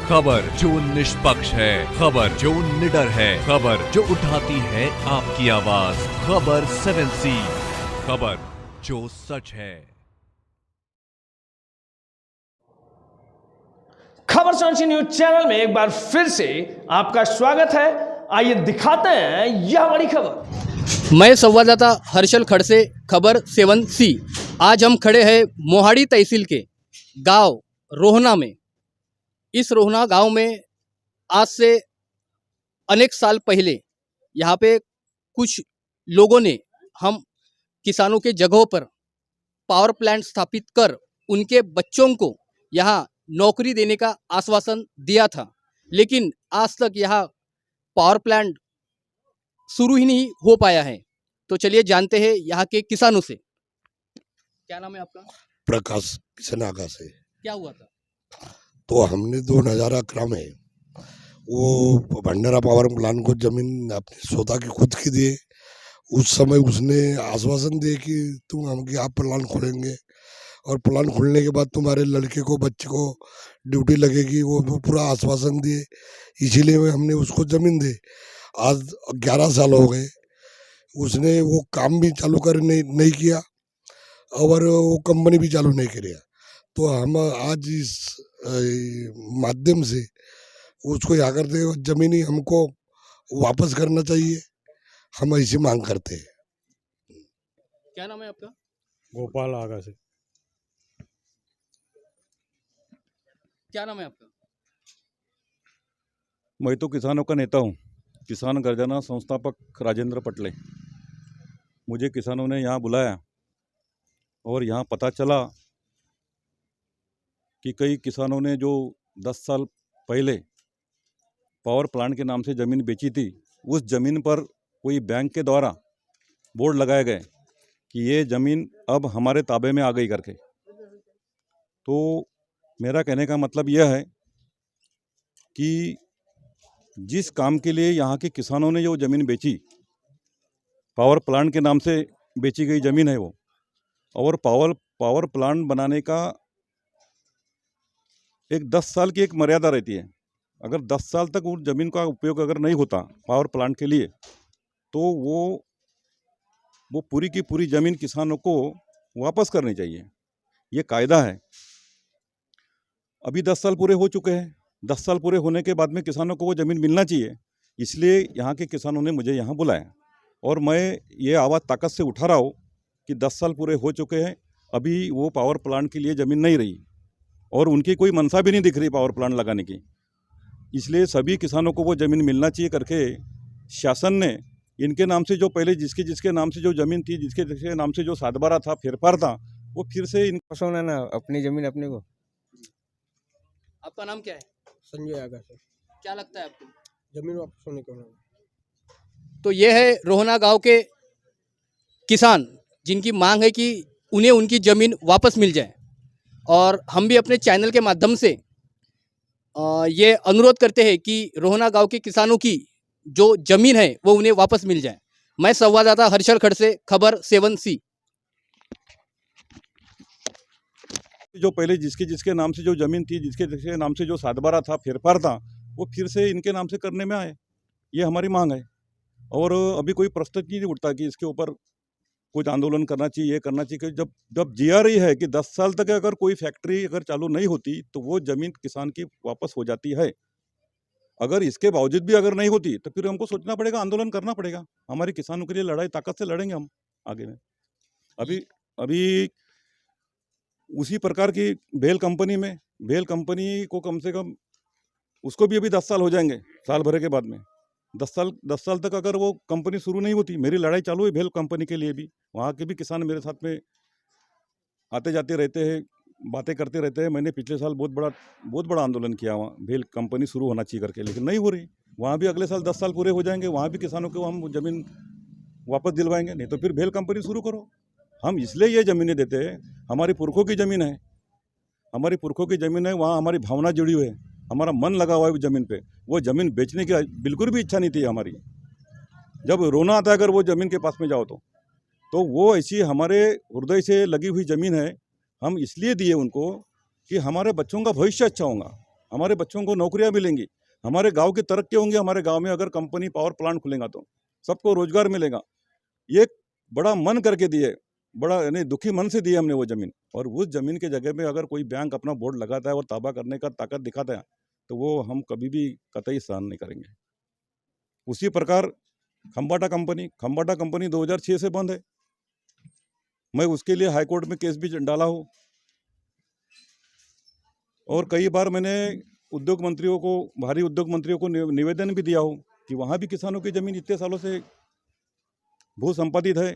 खबर जो निष्पक्ष है, खबर जो निडर है, खबर जो उठाती है आपकी आवाज, खबर 7C, खबर जो सच है। खबर 7C न्यूज चैनल में एक बार फिर से आपका स्वागत है। आइए दिखाते हैं यह बड़ी खबर। मैं संवाददाता हर्षल खड़से, खबर 7C। आज हम खड़े हैं मोहाड़ी तहसील के गांव रोहना में। इस रोहना गांव में आज से अनेक साल पहले यहाँ पे कुछ लोगों ने हम किसानों के जगहों पर पावर प्लांट स्थापित कर उनके बच्चों को यहाँ नौकरी देने का आश्वासन दिया था, लेकिन आज तक यहाँ पावर प्लांट शुरू ही नहीं हो पाया है। तो चलिए जानते हैं यहाँ के किसानों से। क्या नाम है आपका? प्रकाश किशन आगा से। क्या हुआ था? तो हमने 2000 ग्राम है वो भंडारा पावर प्लांट को जमीन अपनी सौदा की खुद की दिए। उस समय उसने आश्वासन दिए कि तुम हम आप प्लांट खोलेंगे और प्लांट खोलने के बाद तुम्हारे लड़के को बच्चे को ड्यूटी लगेगी, वो पूरा आश्वासन दिए। इसीलिए हमने उसको ज़मीन दी। आज 11 साल हो गए, उसने वो काम भी चालू कर नहीं किया और वो कंपनी भी चालू नहीं करी। तो हम आज इस माध्यम से उसको यहाँ करते हैं, जमीनी हमको वापस करना चाहिए, हम ऐसी मांग करते हैं। क्या नाम है आपका? गोपाल आगा से। क्या नाम है आपका? मैं तो किसानों का नेता हूँ, किसान गर्जना संस्थापक राजेंद्र पटले। मुझे किसानों ने यहाँ बुलाया और यहाँ पता चला कि कई किसानों ने जो 10 साल पहले पावर प्लांट के नाम से ज़मीन बेची थी, उस ज़मीन पर कोई बैंक के द्वारा बोर्ड लगाए गए कि ये ज़मीन अब हमारे ताबे में आ गई करके। तो मेरा कहने का मतलब यह है कि जिस काम के लिए यहाँ के किसानों ने जो ज़मीन बेची, पावर प्लांट के नाम से बेची गई ज़मीन है वो, और पावर प्लांट बनाने का एक 10 साल की एक मर्यादा रहती है। अगर 10 साल तक उस ज़मीन का उपयोग अगर नहीं होता पावर प्लांट के लिए, तो वो पूरी की पूरी ज़मीन किसानों को वापस करनी चाहिए। ये कायदा है। अभी 10 साल पूरे हो चुके हैं। 10 साल पूरे होने के बाद में किसानों को वो ज़मीन मिलना चाहिए। इसलिए यहाँ के किसानों ने मुझे यहाँ बुलाया और मैं ये आवाज़ ताकत से उठा रहा हूँ कि 10 साल पूरे हो चुके हैं, अभी वो पावर प्लांट के लिए ज़मीन नहीं रही और उनकी कोई मनसा भी नहीं दिख रही पावर प्लांट लगाने की। इसलिए सभी किसानों को वो ज़मीन मिलना चाहिए करके शासन ने इनके नाम से जो पहले जिसके नाम से जो ज़मीन थी, जिसके नाम से जो सातबारा था, फेरफार था, वो फिर से सोना है ना, अपनी ज़मीन अपने को। आपका नाम क्या है? संजय आगा से। क्या लगता है आपको? जमीन वापस होने को। तो ये है रोहना गांव के किसान जिनकी मांग है कि उन्हें उनकी ज़मीन वापस मिल जाए, और हम भी अपने चैनल के माध्यम से ये अनुरोध करते हैं कि रोहना गांव के किसानों की जो ज़मीन है वो उन्हें वापस मिल जाए। मैं संवाददाता हर्षल खड़से, खबर 7C। जो पहले जिसके नाम से जो ज़मीन थी, जिसके नाम से जो सातबारा था, फेरफार था, वो फिर से इनके नाम से करने में आए। ये हमारी मांग है और अभी कोई प्रश्न नहीं उठता कि इसके ऊपर कुछ आंदोलन करना चाहिए, ये करना चाहिए। जब जीआर ही है कि 10 साल तक अगर कोई फैक्ट्री अगर चालू नहीं होती तो वो ज़मीन किसान की वापस हो जाती है। अगर इसके बावजूद भी अगर नहीं होती तो फिर हमको सोचना पड़ेगा, आंदोलन करना पड़ेगा। हमारे किसानों के लिए लड़ाई ताकत से लड़ेंगे हम आगे में। अभी उसी प्रकार की भेल कंपनी को कम से कम उसको भी अभी 10 साल हो जाएंगे, साल भरे के बाद में। 10 साल तक अगर वो कंपनी शुरू नहीं होती, मेरी लड़ाई चालू है भेल कंपनी के लिए भी। वहाँ के भी किसान मेरे साथ में आते जाते रहते हैं, बातें करते रहते हैं। मैंने पिछले साल बहुत बड़ा आंदोलन किया वहाँ, भेल कंपनी शुरू होना चाहिए करके, लेकिन नहीं हो रही। वहाँ भी अगले साल 10 साल पूरे हो जाएंगे, वहाँ भी किसानों को हम ज़मीन वापस दिलवाएंगे। नहीं तो फिर भेल कंपनी शुरू करो। हम इसलिए ये ज़मीनें देते हैं, हमारी पुरखों की ज़मीन है, हमारी पुरखों की ज़मीन है, वहाँ हमारी भावना जुड़ी हुई है, हमारा मन लगा हुआ है उस ज़मीन पे। वो ज़मीन बेचने की बिल्कुल भी इच्छा नहीं थी हमारी। जब रोना आता है अगर वो ज़मीन के पास में जाओ तो वो ऐसी हमारे हृदय से लगी हुई ज़मीन है। हम इसलिए दिए उनको कि हमारे बच्चों का भविष्य अच्छा होगा। हमारे बच्चों को नौकरियां मिलेंगी, हमारे गांव की तरक्की होंगी। हमारे गांव में अगर कंपनी पावर प्लांट खुलेगा तो सबको रोजगार मिलेगा। ये बड़ा मन करके दिए, बड़ा यानी दुखी मन से दिए हमने वो ज़मीन। और उस ज़मीन के जगह में अगर कोई बैंक अपना बोर्ड लगाता है और ताबा करने का ताकत दिखाता है तो वो हम कभी भी कतई सहन नहीं करेंगे। उसी प्रकार खम्बाटा कंपनी 2006 से बंद है। मैं उसके लिए हाई कोर्ट में केस भी डाला हूँ और कई बार मैंने उद्योग मंत्रियों को, भारी उद्योग मंत्रियों को निवेदन भी दिया हो कि वहाँ भी किसानों की ज़मीन इतने सालों से भू संपादित है।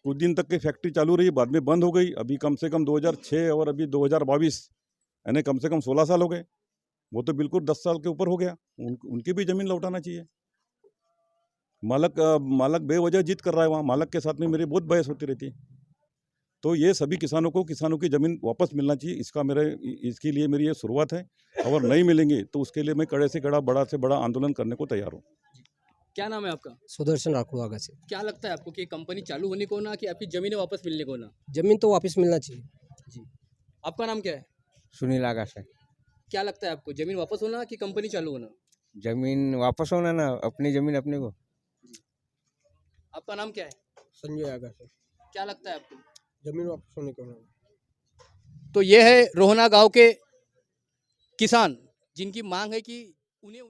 कुछ दिन तक की फैक्ट्री चालू रही, बाद में बंद हो गई। अभी कम से कम 2006 और अभी 2022 यानी कम से कम 16 साल हो गए। वो तो बिल्कुल 10 साल के ऊपर हो गया। उनकी भी ज़मीन लौटाना चाहिए। मालक बेवजह जिद कर रहा है वहाँ। मालक के साथ में मेरी बहुत बहस होती रहती है। तो ये सभी किसानों की ज़मीन वापस मिलना चाहिए। इसके लिए मेरी ये शुरुआत है। अगर नहीं मिलेंगे तो उसके लिए मैं कड़े से कड़ा, बड़ा से बड़ा आंदोलन करने को तैयार हूँ। क्या नाम है आपका? सुदर्शन राठौड़ आगा से। क्या लगता है आपको कि कंपनी चालू होने को ना कि आपकी ज़मीनें वापस मिलने को ना? जमीन तो वापस मिलना चाहिए। जी। आपका नाम क्या है? सुनील आगा से। क्या लगता है आपको, ज़मीन वापस होना कि कंपनी चालू होना? जमीन वापस होना ना, अपनी जमीन अपने को। आपका नाम क्या है? संजय आगा से। क्या लगता है आपको? जमीन वापस होने को ना। तो ये है रोहना गांव के किसान जिनकी मांग है कि उन्हें